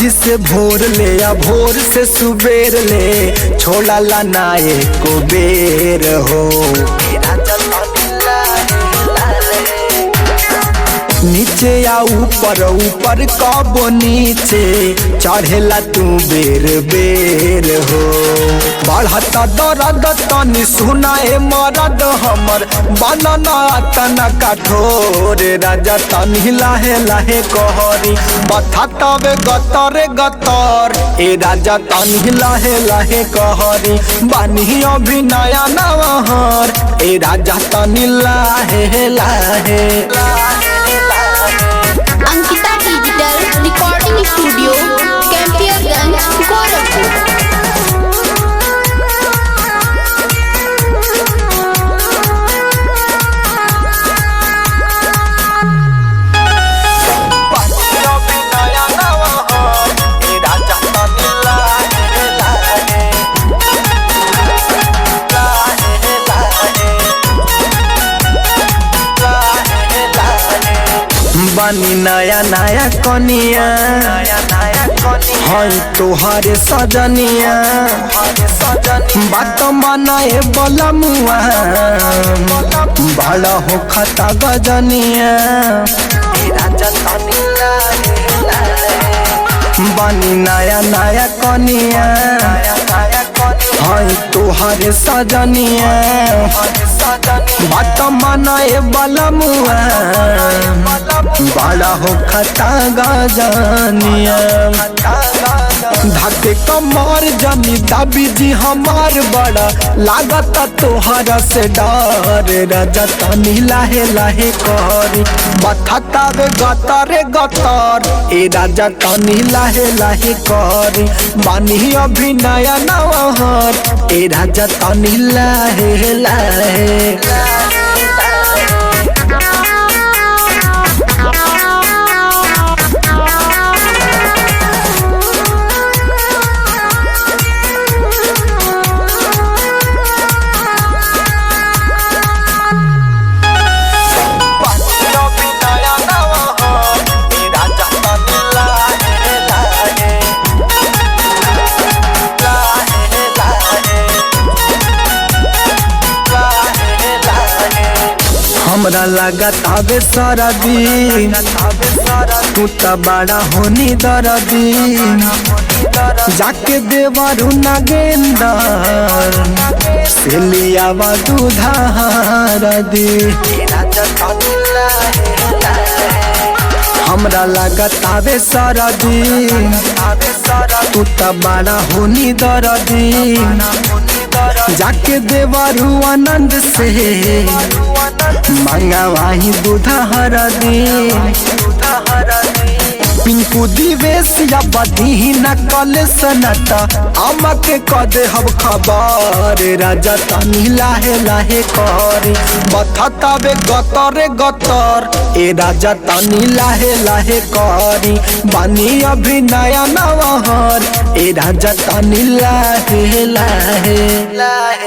सांझी से भोर ले या भोर से सुबेर ले छोड़ा ला नाये को बेर हो। नीचे या ऊपर ऊपर कबो नीचे चढ़ेला तू बेर बेर हो। बढ़त दर्द तनी सुनाए मरद हमर बनना तना कठोर राजा तनी लाहे लाहे कहरी बथा तबे गतरे गतर ए राजा तनी लाहे लाहे कहरी बानी अभी नया नवहर ए राजा तनी लाहे लाहे। Ankita digital recording studio Campierganj Gorakhpur. बानी नया नया कनिया हई तोहरे सजनिया बात मनाए बोला मुआ बड़ा हो खता गजनिया। बानी नया नया कनिया हई तोहरे सजनिया बात मनाए बोला मुआ बड़ा हो खता गजनिया। धके कमर जनी दाबी जी हमार बड़ा लागत तोहरा से डर राजा तनी लाहे लाहे कहरी बथा तबे गतरे गतर ए राजा तनी लाहे लाहे कहरी बानी अभी नया नवहर ए राजा तनी लाहे लाहे। हमरा लागत आवे सरदी तू त बड़ा होनी दर्दी जाके देवरू नागेंदर से लियावा दूधार दी। हमरा लागत आवे सरदी तू त बड़ा होनी दर्दी जाके देवरू आनंद से मांगा वही दूधा हरदी। पिंकू दिवेश या बदी न कल सनता आमक कदे हम खबर राजा तनी लाहे लाहे करी बथा तबे गतरे गतर ए राजा तनी लाहे लाहे करी बानी अभी नया नवहर ए राजा तनी लाहे लाहे।